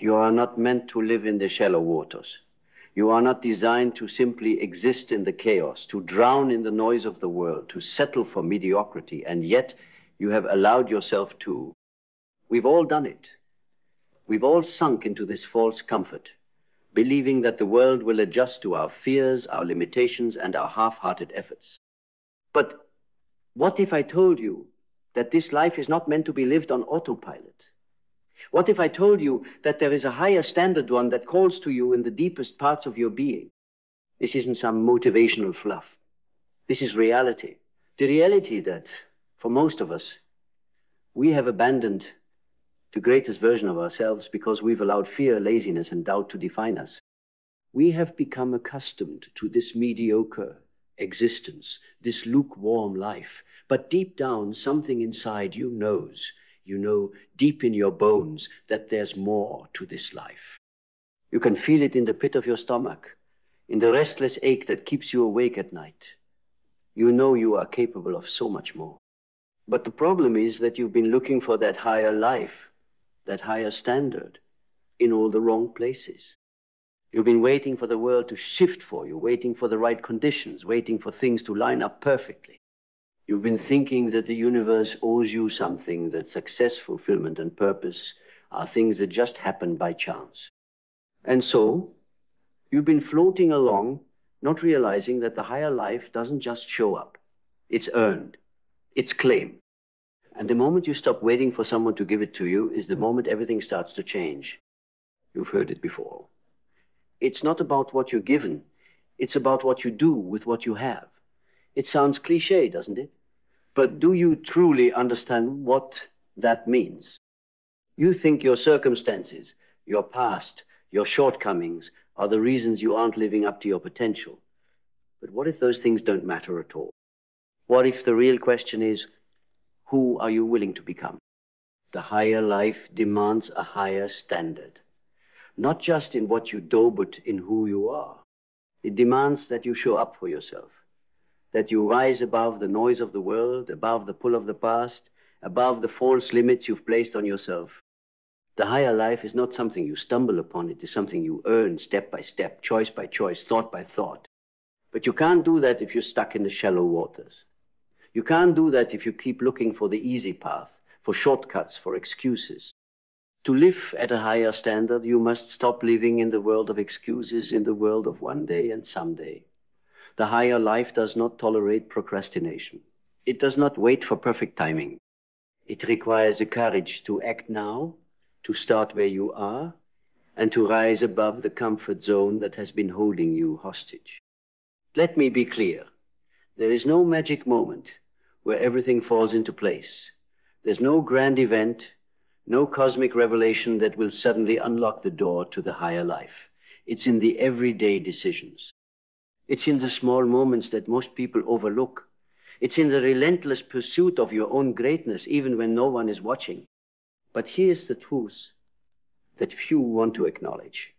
You are not meant to live in the shallow waters. You are not designed to simply exist in the chaos, to drown in the noise of the world, to settle for mediocrity, and yet you have allowed yourself to. We've all done it. We've all sunk into this false comfort, believing that the world will adjust to our fears, our limitations, and our half-hearted efforts. But what if I told you that this life is not meant to be lived on autopilot? What if I told you that there is a higher standard one that calls to you in the deepest parts of your being? This isn't some motivational fluff. This is reality. The reality that, for most of us, we have abandoned the greatest version of ourselves because we've allowed fear, laziness, and doubt to define us. We have become accustomed to this mediocre existence, this lukewarm life. But deep down, something inside you knows. You know deep in your bones that there's more to this life. You can feel it in the pit of your stomach, in the restless ache that keeps you awake at night. You know you are capable of so much more. But the problem is that you've been looking for that higher life, that higher standard, in all the wrong places. You've been waiting for the world to shift for you, waiting for the right conditions, waiting for things to line up perfectly. You've been thinking that the universe owes you something, that success, fulfillment, and purpose are things that just happen by chance. And so, you've been floating along, not realizing that the higher life doesn't just show up. It's earned. It's claimed. And the moment you stop waiting for someone to give it to you is the moment everything starts to change. You've heard it before. It's not about what you're given. It's about what you do with what you have. It sounds cliché, doesn't it? But do you truly understand what that means? You think your circumstances, your past, your shortcomings are the reasons you aren't living up to your potential. But what if those things don't matter at all? What if the real question is, who are you willing to become? The higher life demands a higher standard. Not just in what you do, but in who you are. It demands that you show up for yourself, that you rise above the noise of the world, above the pull of the past, above the false limits you've placed on yourself. The higher life is not something you stumble upon. It is something you earn step by step, choice by choice, thought by thought. But you can't do that if you're stuck in the shallow waters. You can't do that if you keep looking for the easy path, for shortcuts, for excuses. To live at a higher standard, you must stop living in the world of excuses, in the world of one day and someday. The higher life does not tolerate procrastination. It does not wait for perfect timing. It requires the courage to act now, to start where you are, and to rise above the comfort zone that has been holding you hostage. Let me be clear. There is no magic moment where everything falls into place. There's no grand event, no cosmic revelation that will suddenly unlock the door to the higher life. It's in the everyday decisions. It's in the small moments that most people overlook. It's in the relentless pursuit of your own greatness, even when no one is watching. But here's the truth that few want to acknowledge.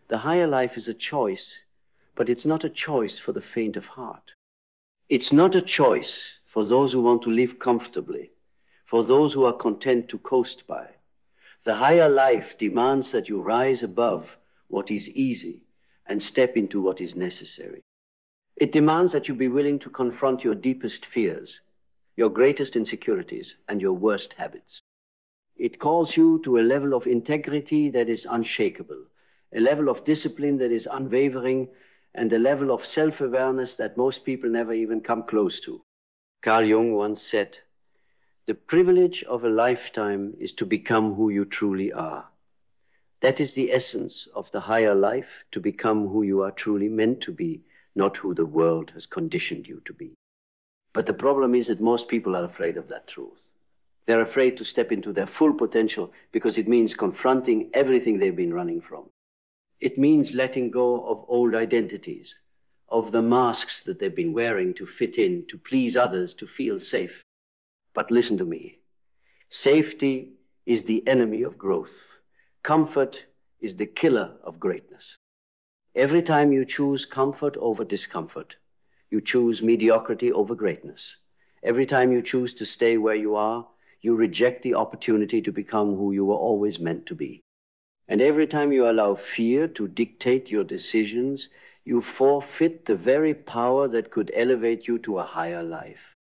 The higher life is a choice, but it's not a choice for the faint of heart. It's not a choice for those who want to live comfortably, for those who are content to coast by. The higher life demands that you rise above what is easy and step into what is necessary. It demands that you be willing to confront your deepest fears, your greatest insecurities, and your worst habits. It calls you to a level of integrity that is unshakable, a level of discipline that is unwavering, and a level of self-awareness that most people never even come close to. Carl Jung once said, "The privilege of a lifetime is to become who you truly are." That is the essence of the higher life, to become who you are truly meant to be, not who the world has conditioned you to be. But the problem is that most people are afraid of that truth. They're afraid to step into their full potential because it means confronting everything they've been running from. It means letting go of old identities, of the masks that they've been wearing to fit in, to please others, to feel safe. But listen to me. Safety is the enemy of growth. Comfort is the killer of greatness. Every time you choose comfort over discomfort, you choose mediocrity over greatness. Every time you choose to stay where you are, you reject the opportunity to become who you were always meant to be. And every time you allow fear to dictate your decisions, you forfeit the very power that could elevate you to a higher life.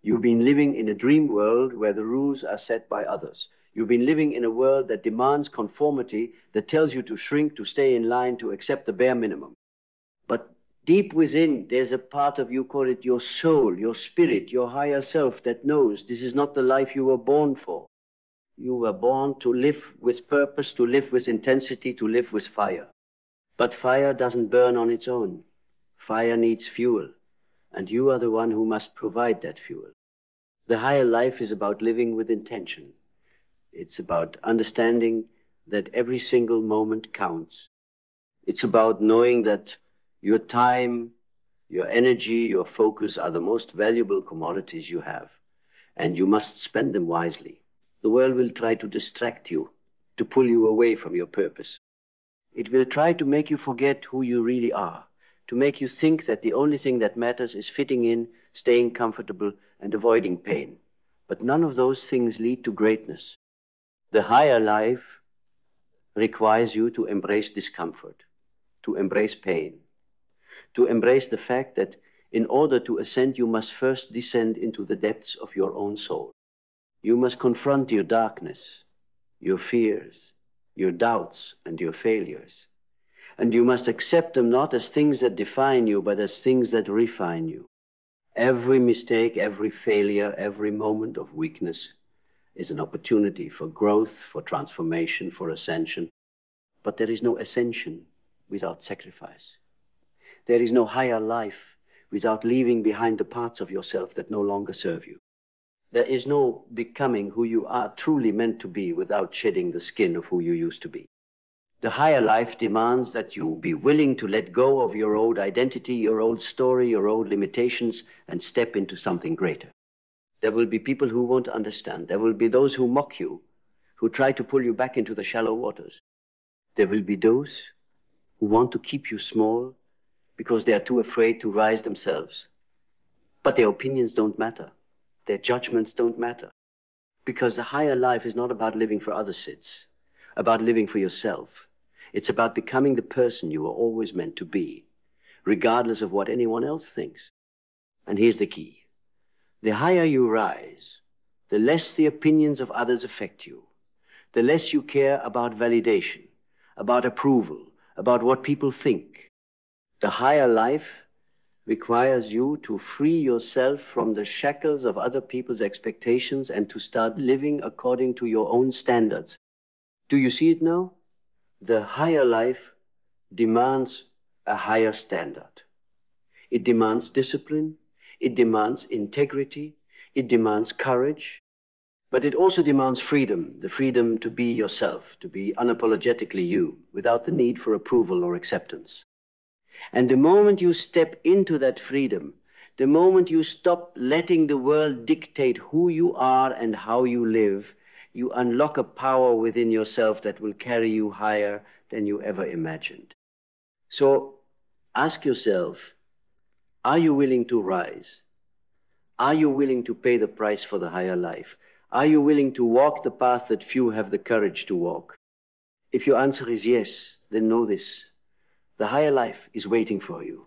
You've been living in a dream world where the rules are set by others. You've been living in a world that demands conformity, that tells you to shrink, to stay in line, to accept the bare minimum. But deep within, there's a part of you, call it your soul, your spirit, your higher self, that knows this is not the life you were born for. You were born to live with purpose, to live with intensity, to live with fire. But fire doesn't burn on its own. Fire needs fuel, and you are the one who must provide that fuel. The higher life is about living with intention. It's about understanding that every single moment counts. It's about knowing that your time, your energy, your focus are the most valuable commodities you have, and you must spend them wisely. The world will try to distract you, to pull you away from your purpose. It will try to make you forget who you really are, to make you think that the only thing that matters is fitting in, staying comfortable, and avoiding pain. But none of those things lead to greatness. The higher life requires you to embrace discomfort, to embrace pain, to embrace the fact that in order to ascend, you must first descend into the depths of your own soul. You must confront your darkness, your fears, your doubts, and your failures. And you must accept them not as things that define you, but as things that refine you. Every mistake, every failure, every moment of weakness is an opportunity for growth, for transformation, for ascension. But there is no ascension without sacrifice. There is no higher life without leaving behind the parts of yourself that no longer serve you. There is no becoming who you are truly meant to be without shedding the skin of who you used to be. The higher life demands that you be willing to let go of your old identity, your old story, your old limitations, and step into something greater. There will be people who won't understand. There will be those who mock you, who try to pull you back into the shallow waters. There will be those who want to keep you small because they are too afraid to rise themselves. But their opinions don't matter. Their judgments don't matter. Because the higher life is not about living for others, it's about living for yourself. It's about becoming the person you were always meant to be, regardless of what anyone else thinks. And here's the key. The higher you rise, the less the opinions of others affect you, the less you care about validation, about approval, about what people think. The higher life requires you to free yourself from the shackles of other people's expectations and to start living according to your own standards. Do you see it now? The higher life demands a higher standard. It demands discipline, it demands integrity, it demands courage, but it also demands freedom, the freedom to be yourself, to be unapologetically you, without the need for approval or acceptance. And the moment you step into that freedom, the moment you stop letting the world dictate who you are and how you live, you unlock a power within yourself that will carry you higher than you ever imagined. So ask yourself, are you willing to rise? Are you willing to pay the price for the higher life? Are you willing to walk the path that few have the courage to walk? If your answer is yes, then know this. The higher life is waiting for you,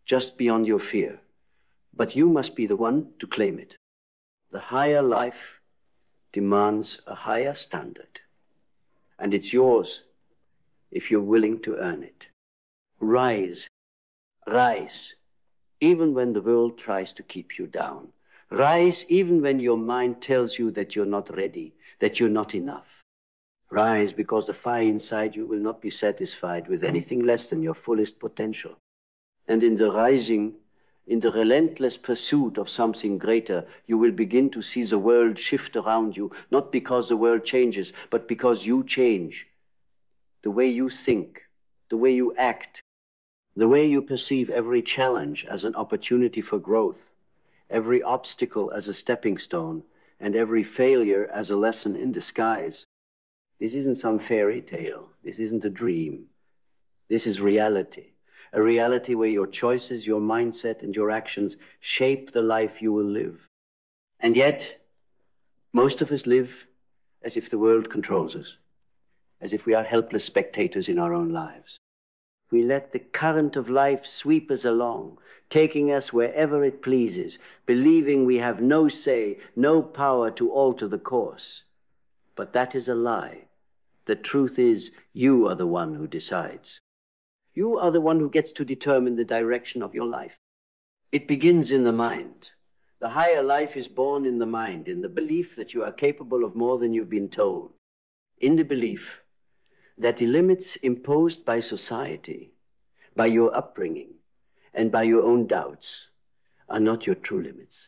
just beyond your fear. But you must be the one to claim it. The higher life demands a higher standard. And it's yours if you're willing to earn it. Rise, rise, even when the world tries to keep you down. Rise even when your mind tells you that you're not ready, that you're not enough. Rise because the fire inside you will not be satisfied with anything less than your fullest potential. And in the rising, in the relentless pursuit of something greater, you will begin to see the world shift around you, not because the world changes, but because you change. The way you think, the way you act, the way you perceive every challenge as an opportunity for growth, every obstacle as a stepping stone, and every failure as a lesson in disguise. This isn't some fairy tale. This isn't a dream. This is reality. A reality where your choices, your mindset, and your actions shape the life you will live. And yet, most of us live as if the world controls us. as if we are helpless spectators in our own lives. We let the current of life sweep us along, taking us wherever it pleases, believing we have no say, no power to alter the course. But that is a lie. The truth is, you are the one who decides. You are the one who gets to determine the direction of your life. It begins in the mind. The higher life is born in the mind, in the belief that you are capable of more than you've been told, in the belief that the limits imposed by society, by your upbringing, and by your own doubts are not your true limits.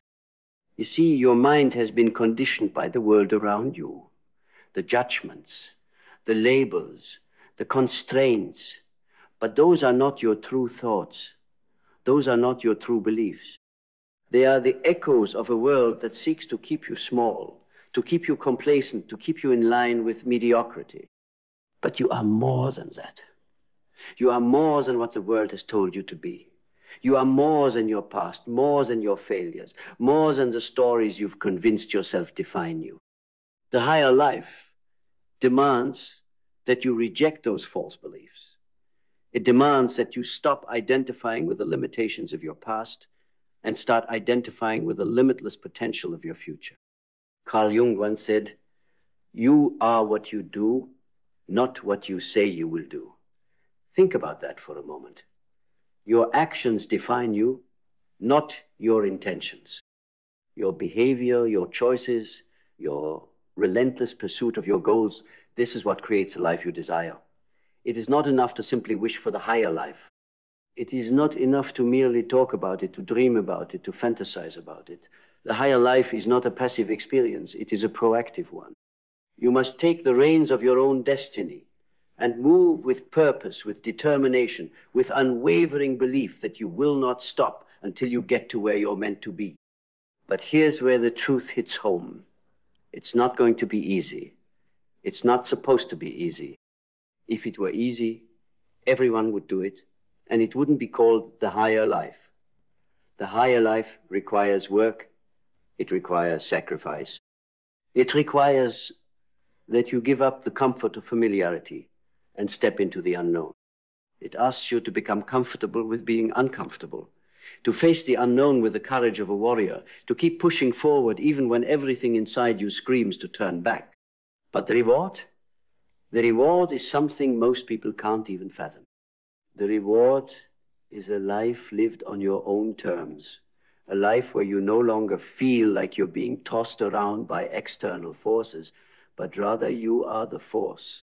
You see, your mind has been conditioned by the world around you, the judgments, the labels, the constraints, but those are not your true thoughts. Those are not your true beliefs. They are the echoes of a world that seeks to keep you small, to keep you complacent, to keep you in line with mediocrity. But you are more than that. You are more than what the world has told you to be. You are more than your past, more than your failures, more than the stories you've convinced yourself define you. The higher life demands that you reject those false beliefs. It demands that you stop identifying with the limitations of your past and start identifying with the limitless potential of your future. Carl Jung once said, "You are what you do, not what you say you will do." Think about that for a moment. Your actions define you, not your intentions. Your behavior, your choices, your relentless pursuit of your goals, this is what creates the life you desire. It is not enough to simply wish for the higher life. It is not enough to merely talk about it, to dream about it, to fantasize about it. The higher life is not a passive experience. It is a proactive one. You must take the reins of your own destiny and move with purpose, with determination, with unwavering belief that you will not stop until you get to where you're meant to be. But here's where the truth hits home. It's not going to be easy. It's not supposed to be easy. If it were easy, everyone would do it, and it wouldn't be called the higher life. The higher life requires work. It requires sacrifice. It requires that you give up the comfort of familiarity and step into the unknown. It asks you to become comfortable with being uncomfortable, to face the unknown with the courage of a warrior, to keep pushing forward even when everything inside you screams to turn back. But the reward? The reward is something most people can't even fathom. The reward is a life lived on your own terms, a life where you no longer feel like you're being tossed around by external forces, but rather you are the force.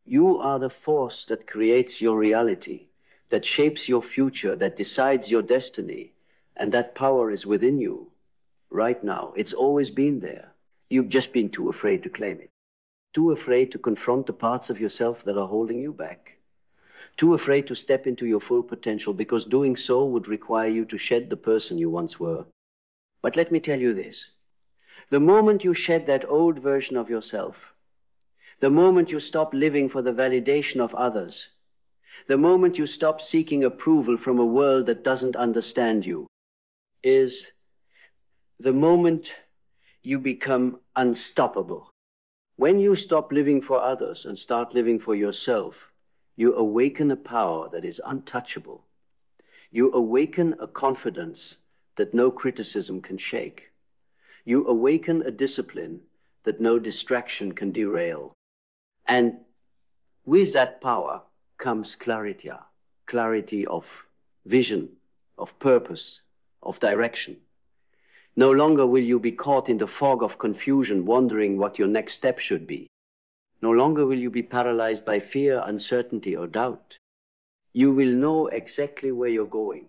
You are the force that creates your reality, that shapes your future, that decides your destiny, and that power is within you right now. It's always been there. You've just been too afraid to claim it, too afraid to confront the parts of yourself that are holding you back, too afraid to step into your full potential, because doing so would require you to shed the person you once were. But let me tell you this. The moment you shed that old version of yourself, the moment you stop living for the validation of others, the moment you stop seeking approval from a world that doesn't understand you, is the moment you become unstoppable. When you stop living for others and start living for yourself, you awaken a power that is untouchable. You awaken a confidence that no criticism can shake. You awaken a discipline that no distraction can derail. And with that power comes clarity, clarity of vision, of purpose, of direction. No longer will you be caught in the fog of confusion, wondering what your next step should be. No longer will you be paralyzed by fear, uncertainty, or doubt. You will know exactly where you're going,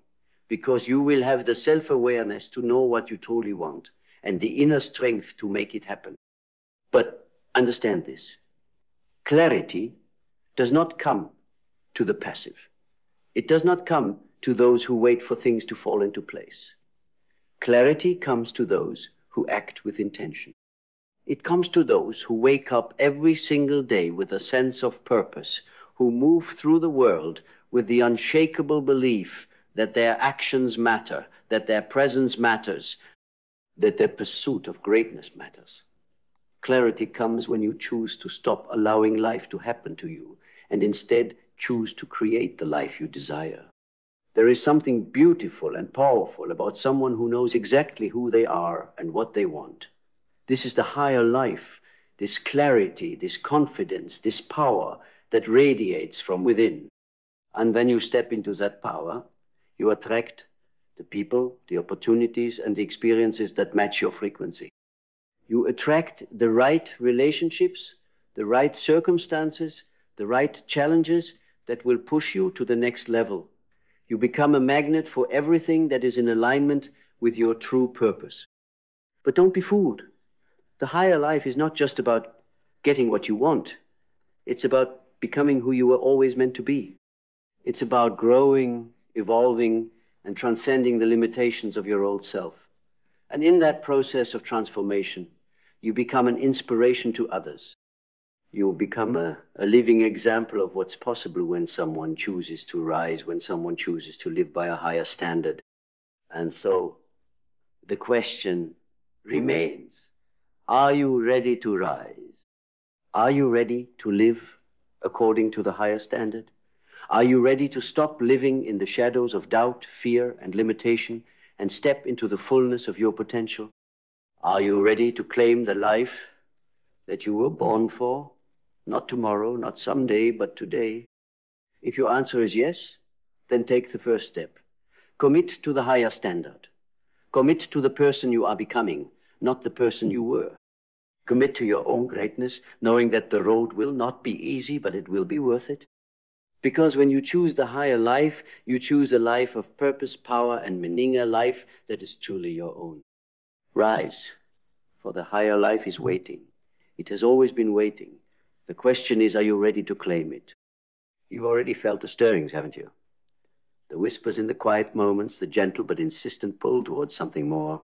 because you will have the self-awareness to know what you truly want and the inner strength to make it happen. But understand this. Clarity does not come to the passive. It does not come to those who wait for things to fall into place. Clarity comes to those who act with intention. It comes to those who wake up every single day with a sense of purpose, who move through the world with the unshakable belief that their actions matter, that their presence matters, that their pursuit of greatness matters. Clarity comes when you choose to stop allowing life to happen to you and instead choose to create the life you desire. There is something beautiful and powerful about someone who knows exactly who they are and what they want. This is the higher life, this clarity, this confidence, this power that radiates from within. And when you step into that power, you attract the people, the opportunities, and the experiences that match your frequency. You attract the right relationships, the right circumstances, the right challenges that will push you to the next level. You become a magnet for everything that is in alignment with your true purpose. But don't be fooled. The higher life is not just about getting what you want. It's about becoming who you were always meant to be. It's about growing, evolving, and transcending the limitations of your old self. And in that process of transformation, you become an inspiration to others. You become a living example of what's possible when someone chooses to rise, when someone chooses to live by a higher standard. And so the question remains, are you ready to rise? Are you ready to live according to the higher standard? Are you ready to stop living in the shadows of doubt, fear, and limitation and step into the fullness of your potential? Are you ready to claim the life that you were born for? Not tomorrow, not someday, but today. If your answer is yes, then take the first step. Commit to the higher standard. Commit to the person you are becoming, not the person you were. Commit to your own greatness, knowing that the road will not be easy, but it will be worth it. Because when you choose the higher life, you choose a life of purpose, power, and meaning, a life that is truly your own. Rise, for the higher life is waiting. It has always been waiting. The question is, are you ready to claim it? You've already felt the stirrings, haven't you? The whispers in the quiet moments, the gentle but insistent pull towards something more.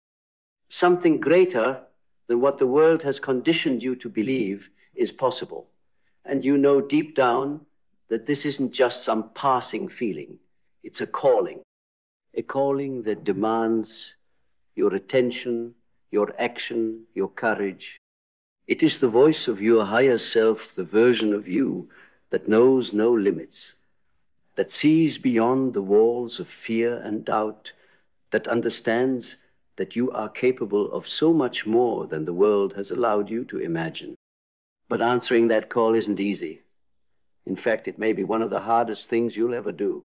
Something greater than what the world has conditioned you to believe is possible. And you know deep down that this isn't just some passing feeling. It's a calling that demands your attention, your action, your courage. It is the voice of your higher self, the version of you that knows no limits, that sees beyond the walls of fear and doubt, that understands that you are capable of so much more than the world has allowed you to imagine. But answering that call isn't easy. In fact, it may be one of the hardest things you'll ever do.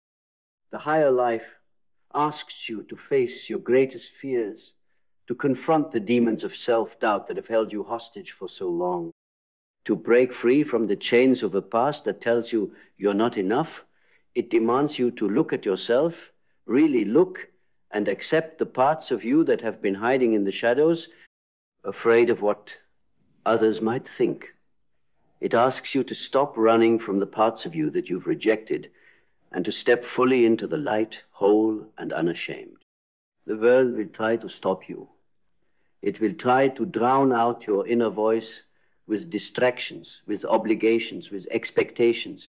The higher life asks you to face your greatest fears, to confront the demons of self-doubt that have held you hostage for so long, to break free from the chains of a past that tells you you're not enough. It demands you to look at yourself, really look, and accept the parts of you that have been hiding in the shadows, afraid of what others might think. It asks you to stop running from the parts of you that you've rejected and to step fully into the light, whole and unashamed. The world will try to stop you. It will try to drown out your inner voice with distractions, with obligations, with expectations.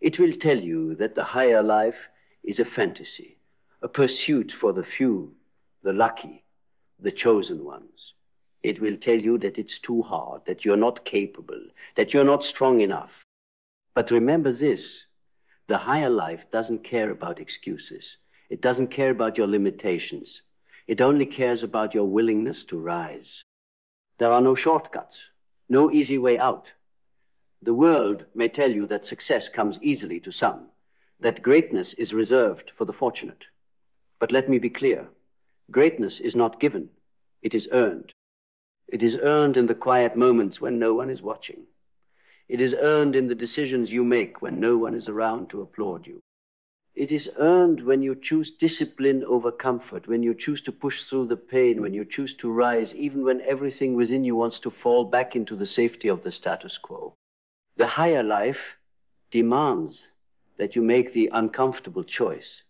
It will tell you that the higher life is a fantasy, a pursuit for the few, the lucky, the chosen ones. It will tell you that it's too hard, that you're not capable, that you're not strong enough. But remember this, the higher life doesn't care about excuses. It doesn't care about your limitations. It only cares about your willingness to rise. There are no shortcuts, no easy way out. The world may tell you that success comes easily to some, that greatness is reserved for the fortunate. But let me be clear, greatness is not given, it is earned. It is earned in the quiet moments when no one is watching. It is earned in the decisions you make when no one is around to applaud you. It is earned when you choose discipline over comfort, when you choose to push through the pain, when you choose to rise, even when everything within you wants to fall back into the safety of the status quo. The higher life demands that you make the uncomfortable choice.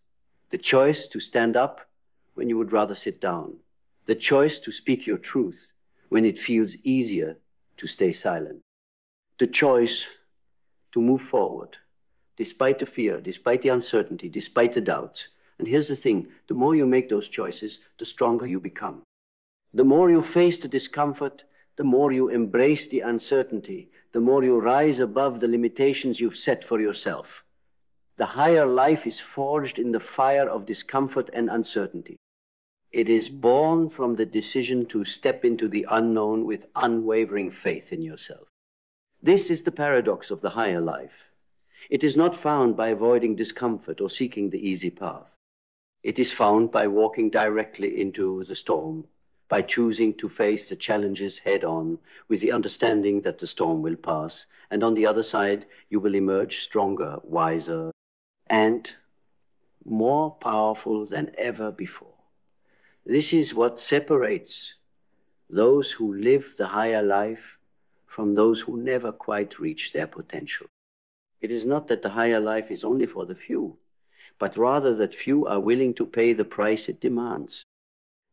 The choice to stand up when you would rather sit down. The choice to speak your truth when it feels easier to stay silent. The choice to move forward, despite the fear, despite the uncertainty, despite the doubts. And here's the thing, the more you make those choices, the stronger you become. The more you face the discomfort, the more you embrace the uncertainty, the more you rise above the limitations you've set for yourself. The higher life is forged in the fire of discomfort and uncertainty. It is born from the decision to step into the unknown with unwavering faith in yourself. This is the paradox of the higher life. It is not found by avoiding discomfort or seeking the easy path. It is found by walking directly into the storm, by choosing to face the challenges head on with the understanding that the storm will pass, and on the other side you will emerge stronger, wiser, and more powerful than ever before. This is what separates those who live the higher life from those who never quite reach their potential. It is not that the higher life is only for the few, but rather that few are willing to pay the price it demands.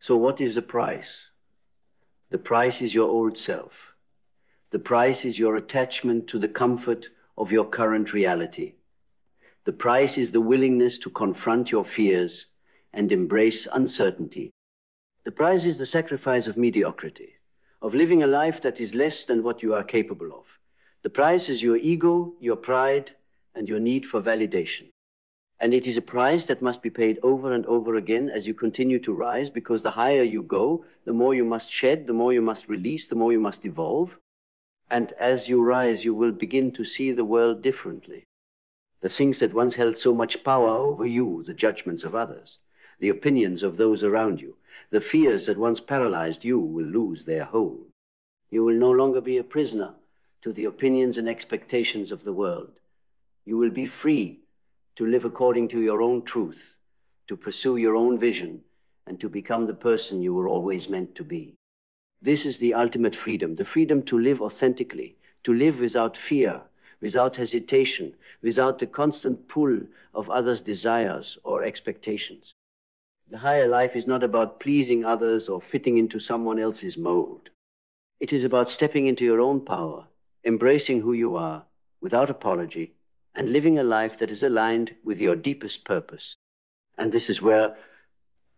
So what is the price? The price is your old self. The price is your attachment to the comfort of your current reality. The price is the willingness to confront your fears and embrace uncertainty. The price is the sacrifice of mediocrity, of living a life that is less than what you are capable of. The price is your ego, your pride, and your need for validation. And it is a price that must be paid over and over again as you continue to rise, because the higher you go, the more you must shed, the more you must release, the more you must evolve. And as you rise, you will begin to see the world differently. The things that once held so much power over you, the judgments of others, the opinions of those around you, the fears that once paralyzed you, will lose their hold. You will no longer be a prisoner to the opinions and expectations of the world. You will be free to live according to your own truth, to pursue your own vision, and to become the person you were always meant to be. This is the ultimate freedom, the freedom to live authentically, to live without fear, without hesitation, without the constant pull of others' desires or expectations. The higher life is not about pleasing others or fitting into someone else's mold. It is about stepping into your own power, embracing who you are without apology, and living a life that is aligned with your deepest purpose. And this is where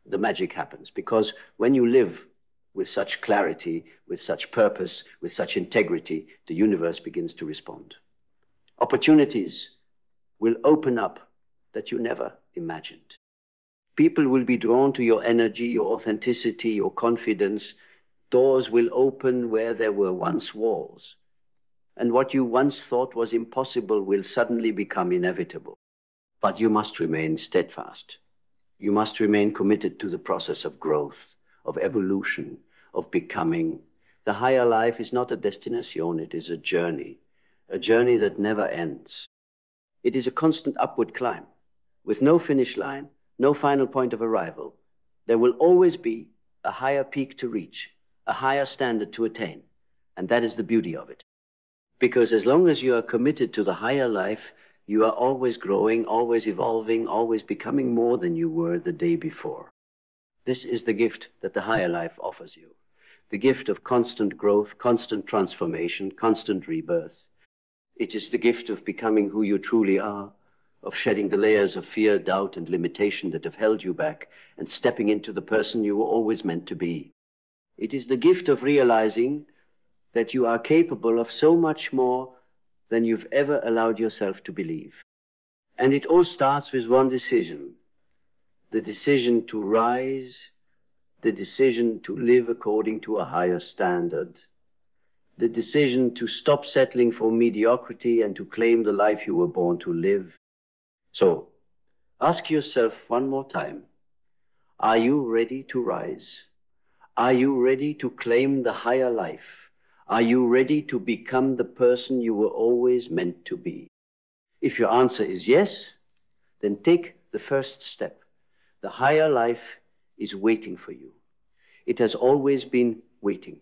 the magic happens, because when you live with such clarity, with such purpose, with such integrity, the universe begins to respond. Opportunities will open up that you never imagined. People will be drawn to your energy, your authenticity, your confidence. Doors will open where there were once walls. And what you once thought was impossible will suddenly become inevitable. But you must remain steadfast. You must remain committed to the process of growth, of evolution, of becoming. The higher life is not a destination, it is a journey that never ends. It is a constant upward climb, with no finish line, no final point of arrival. There will always be a higher peak to reach, a higher standard to attain, and that is the beauty of it. Because as long as you are committed to the higher life, you are always growing, always evolving, always becoming more than you were the day before. This is the gift that the higher life offers you. The gift of constant growth, constant transformation, constant rebirth. It is the gift of becoming who you truly are, of shedding the layers of fear, doubt, and limitation that have held you back, and stepping into the person you were always meant to be. It is the gift of realizing that you are capable of so much more than you've ever allowed yourself to believe. And it all starts with one decision: the decision to rise, the decision to live according to a higher standard, the decision to stop settling for mediocrity and to claim the life you were born to live. So, ask yourself one more time, are you ready to rise? Are you ready to claim the higher life? Are you ready to become the person you were always meant to be? If your answer is yes, then take the first step. The higher life is waiting for you. It has always been waiting.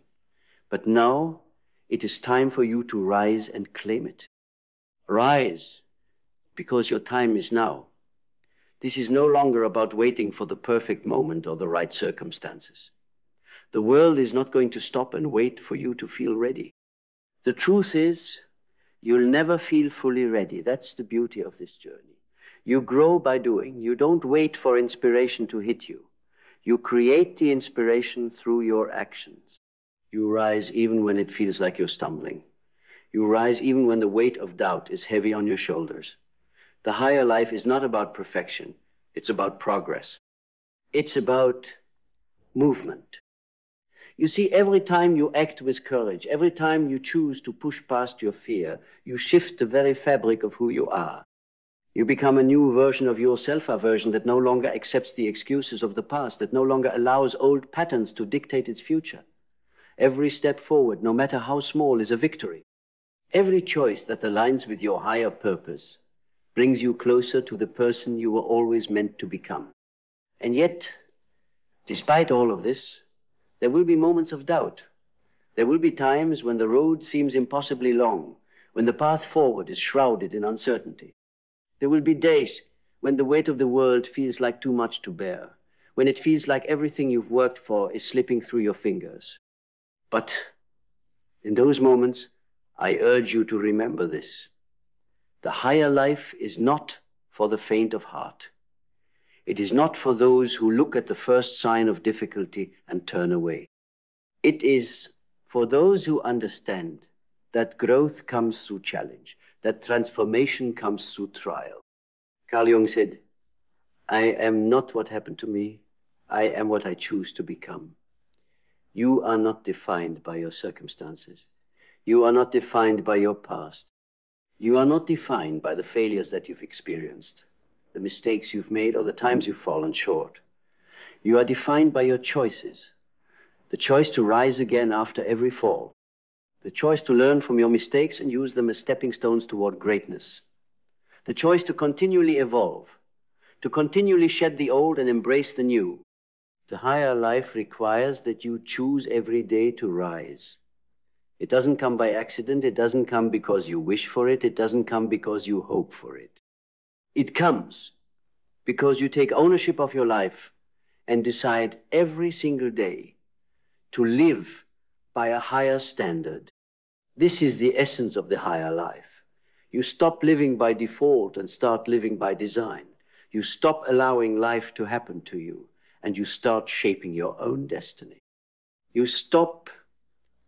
But now it is time for you to rise and claim it. Rise, because your time is now. This is no longer about waiting for the perfect moment or the right circumstances. The world is not going to stop and wait for you to feel ready. The truth is, you'll never feel fully ready. That's the beauty of this journey. You grow by doing. You don't wait for inspiration to hit you. You create the inspiration through your actions. You rise even when it feels like you're stumbling. You rise even when the weight of doubt is heavy on your shoulders. The higher life is not about perfection. It's about progress. It's about movement. You see, every time you act with courage, every time you choose to push past your fear, you shift the very fabric of who you are. You become a new version of yourself, a version that no longer accepts the excuses of the past, that no longer allows old patterns to dictate its future. Every step forward, no matter how small, is a victory. Every choice that aligns with your higher purpose brings you closer to the person you were always meant to become. And yet, despite all of this, there will be moments of doubt. There will be times when the road seems impossibly long, when the path forward is shrouded in uncertainty. There will be days when the weight of the world feels like too much to bear, when it feels like everything you've worked for is slipping through your fingers. But in those moments, I urge you to remember this. The higher life is not for the faint of heart. It is not for those who look at the first sign of difficulty and turn away. It is for those who understand that growth comes through challenge, that transformation comes through trial. Carl Jung said, "I am not what happened to me. I am what I choose to become." You are not defined by your circumstances. You are not defined by your past. You are not defined by the failures that you've experienced, the mistakes you've made, or the times you've fallen short. You are defined by your choices. The choice to rise again after every fall. The choice to learn from your mistakes and use them as stepping stones toward greatness. The choice to continually evolve, to continually shed the old and embrace the new. The higher life requires that you choose every day to rise. It doesn't come by accident. It doesn't come because you wish for it. It doesn't come because you hope for it. It comes because you take ownership of your life and decide every single day to live by a higher standard. This is the essence of the higher life. You stop living by default and start living by design. You stop allowing life to happen to you and you start shaping your own destiny. You stop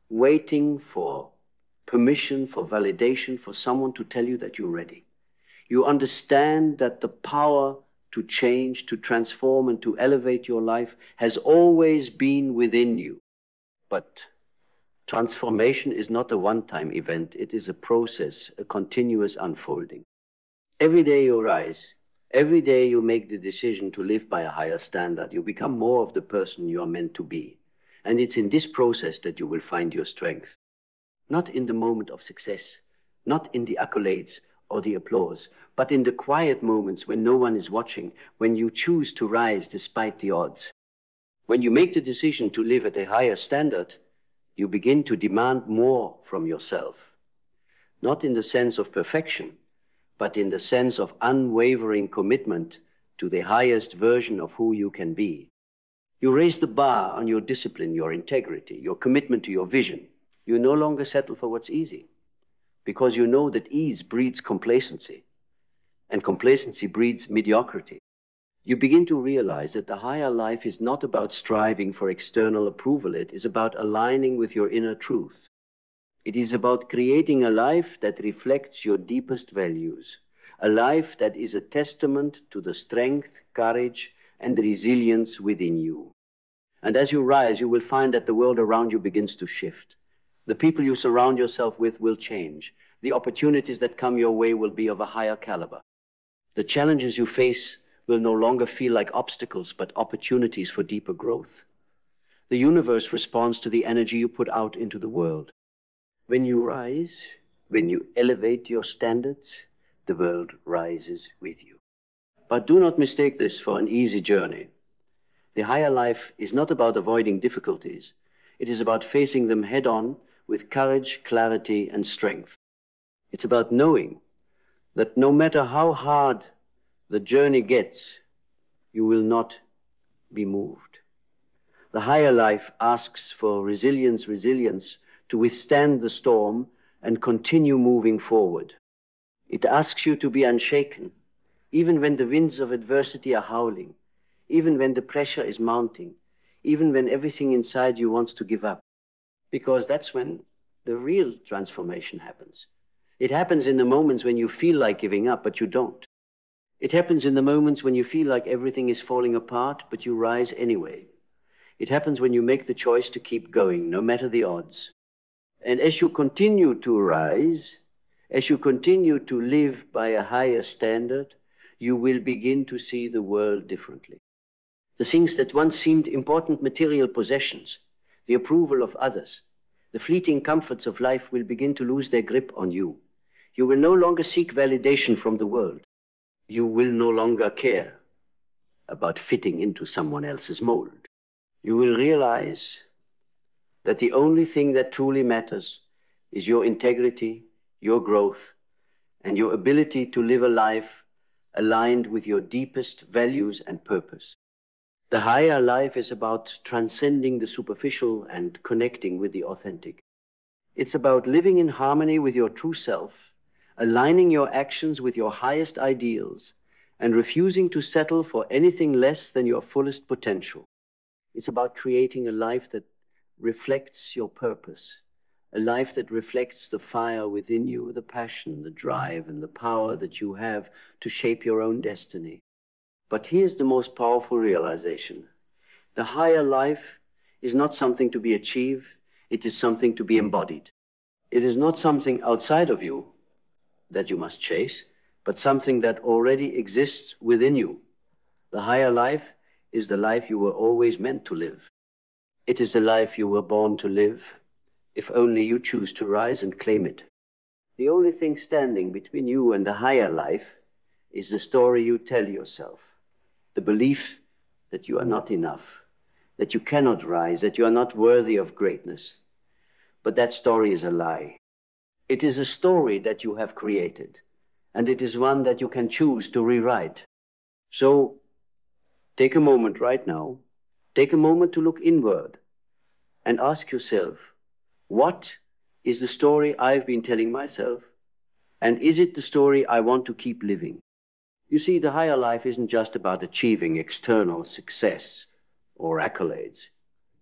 waiting for permission, for validation, for someone to tell you that you're ready. You understand that the power to change, to transform, and to elevate your life has always been within you. But transformation is not a one-time event. It is a process, a continuous unfolding. Every day you rise, every day you make the decision to live by a higher standard. You become more of the person you are meant to be. And it's in this process that you will find your strength. Not in the moment of success, not in the accolades or the applause, but in the quiet moments when no one is watching, when you choose to rise despite the odds. When you make the decision to live at a higher standard, you begin to demand more from yourself. Not in the sense of perfection, but in the sense of unwavering commitment to the highest version of who you can be. You raise the bar on your discipline, your integrity, your commitment to your vision. You no longer settle for what's easy, because you know that ease breeds complacency, and complacency breeds mediocrity. You begin to realize that the higher life is not about striving for external approval. It is about aligning with your inner truth. It is about creating a life that reflects your deepest values, a life that is a testament to the strength, courage, and resilience within you. And as you rise, you will find that the world around you begins to shift. The people you surround yourself with will change. The opportunities that come your way will be of a higher caliber. The challenges you face will no longer feel like obstacles, but opportunities for deeper growth. The universe responds to the energy you put out into the world. When you rise, when you elevate your standards, the world rises with you. But do not mistake this for an easy journey. The higher life is not about avoiding difficulties. It is about facing them head on with courage, clarity, and strength. It's about knowing that no matter how hard the journey gets, you will not be moved. The higher life asks for resilience to withstand the storm and continue moving forward. It asks you to be unshaken, even when the winds of adversity are howling, even when the pressure is mounting, even when everything inside you wants to give up. because that's when the real transformation happens. It happens in the moments when you feel like giving up, but you don't. It happens in the moments when you feel like everything is falling apart, but you rise anyway. It happens when you make the choice to keep going, no matter the odds. And as you continue to rise, as you continue to live by a higher standard, you will begin to see the world differently. The things that once seemed important material possessions, the approval of others, the fleeting comforts of life will begin to lose their grip on you. You will no longer seek validation from the world. You will no longer care about fitting into someone else's mold. You will realize that the only thing that truly matters is your integrity, your growth, and your ability to live a life aligned with your deepest values and purpose. The higher life is about transcending the superficial and connecting with the authentic. It's about living in harmony with your true self, aligning your actions with your highest ideals, and refusing to settle for anything less than your fullest potential. It's about creating a life that reflects your purpose, a life that reflects the fire within you, the passion, the drive, and the power that you have to shape your own destiny. But here's the most powerful realization. The higher life is not something to be achieved, it is something to be embodied. It is not something outside of you that you must chase, but something that already exists within you. The higher life is the life you were always meant to live. It is the life you were born to live, if only you choose to rise and claim it. The only thing standing between you and the higher life is the story you tell yourself, the belief that you are not enough, that you cannot rise, that you are not worthy of greatness. But that story is a lie. It is a story that you have created, and it is one that you can choose to rewrite. So, take a moment right now, take a moment to look inward and ask yourself, what is the story I've been telling myself? And is it the story I want to keep living? You see, the higher life isn't just about achieving external success or accolades.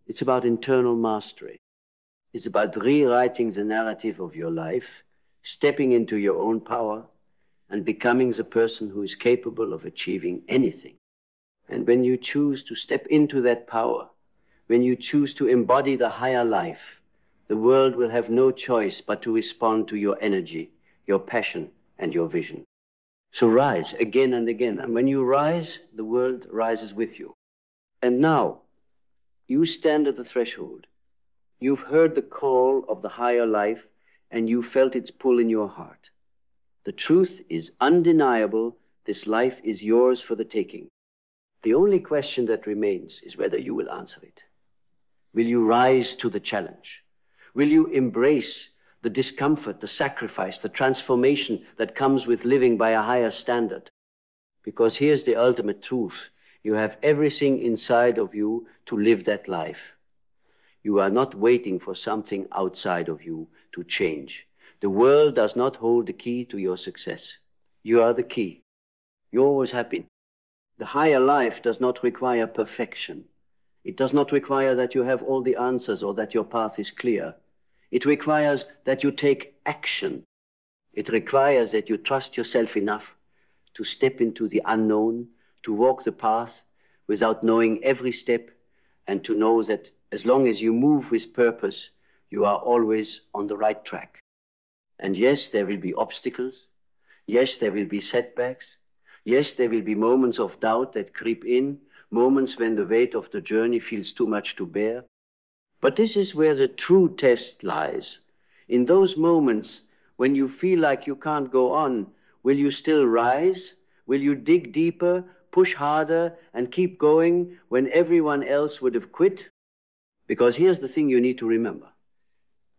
It's about internal mastery. It's about rewriting the narrative of your life, stepping into your own power, and becoming the person who is capable of achieving anything. And when you choose to step into that power, when you choose to embody the higher life, the world will have no choice but to respond to your energy, your passion, and your vision. So rise again and again. And when you rise, the world rises with you. And now, you stand at the threshold. You've heard the call of the higher life, and you felt its pull in your heart. The truth is undeniable. This life is yours for the taking. The only question that remains is whether you will answer it. Will you rise to the challenge? Will you embrace the discomfort, the sacrifice, the transformation that comes with living by a higher standard? Because here's the ultimate truth. You have everything inside of you to live that life. You are not waiting for something outside of you to change. The world does not hold the key to your success. You are the key. Yours has been. The higher life does not require perfection. It does not require that you have all the answers or that your path is clear. It requires that you take action. It requires that you trust yourself enough to step into the unknown, to walk the path without knowing every step, and to know that as long as you move with purpose, you are always on the right track. And yes, there will be obstacles. Yes, there will be setbacks. Yes, there will be moments of doubt that creep in, moments when the weight of the journey feels too much to bear. But this is where the true test lies. In those moments when you feel like you can't go on, will you still rise? Will you dig deeper, push harder, and keep going when everyone else would have quit? Because here's the thing you need to remember.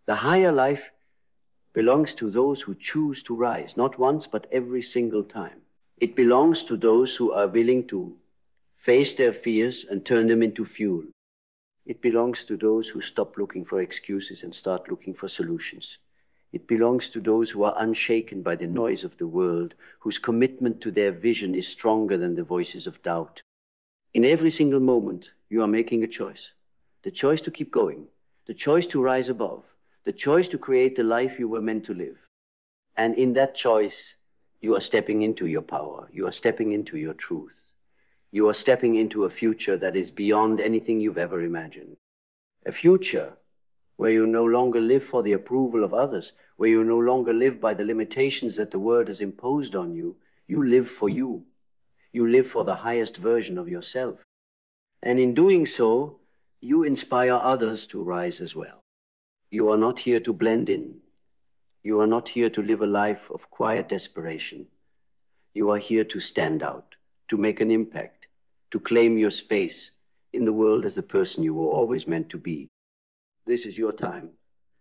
The higher life belongs to those who choose to rise, not once, but every single time. It belongs to those who are willing to face their fears and turn them into fuel. It belongs to those who stop looking for excuses and start looking for solutions. It belongs to those who are unshaken by the noise of the world, whose commitment to their vision is stronger than the voices of doubt. In every single moment, you are making a choice. The choice to keep going, the choice to rise above, the choice to create the life you were meant to live. And in that choice, you are stepping into your power. You are stepping into your truth. You are stepping into a future that is beyond anything you've ever imagined. A future where you no longer live for the approval of others, where you no longer live by the limitations that the world has imposed on you. You live for you. You live for the highest version of yourself. And in doing so, you inspire others to rise as well. You are not here to blend in. You are not here to live a life of quiet desperation. You are here to stand out, to make an impact, to claim your space in the world as the person you were always meant to be. This is your time.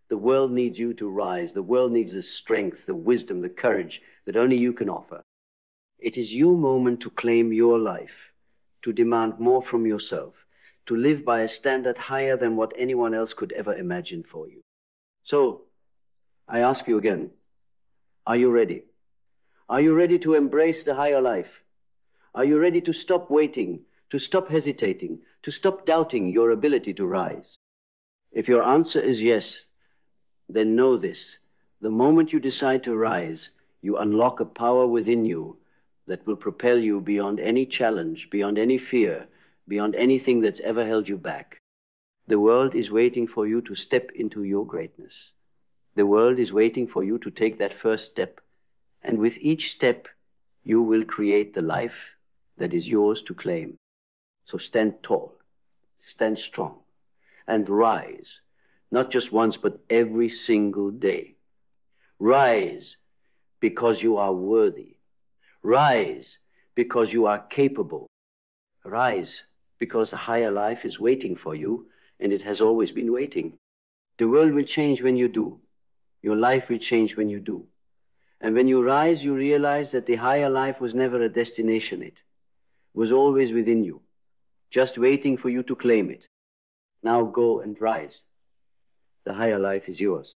The world needs you to rise. The world needs the strength, the wisdom, the courage that only you can offer. It is your moment to claim your life, to demand more from yourself, to live by a standard higher than what anyone else could ever imagine for you. So, I ask you again, are you ready? Are you ready to embrace the higher life? Are you ready to stop waiting, to stop hesitating, to stop doubting your ability to rise? If your answer is yes, then know this. The moment you decide to rise, you unlock a power within you that will propel you beyond any challenge, beyond any fear, beyond anything that's ever held you back. The world is waiting for you to step into your greatness. The world is waiting for you to take that first step. And with each step, you will create the life that is yours to claim. So stand tall, stand strong, and rise, not just once, but every single day. Rise because you are worthy. Rise because you are capable. Rise because a higher life is waiting for you, and it has always been waiting. The world will change when you do. Your life will change when you do. And when you rise, you realize that the higher life was never a destination. It was always within you, just waiting for you to claim it. Now go and rise. The higher life is yours.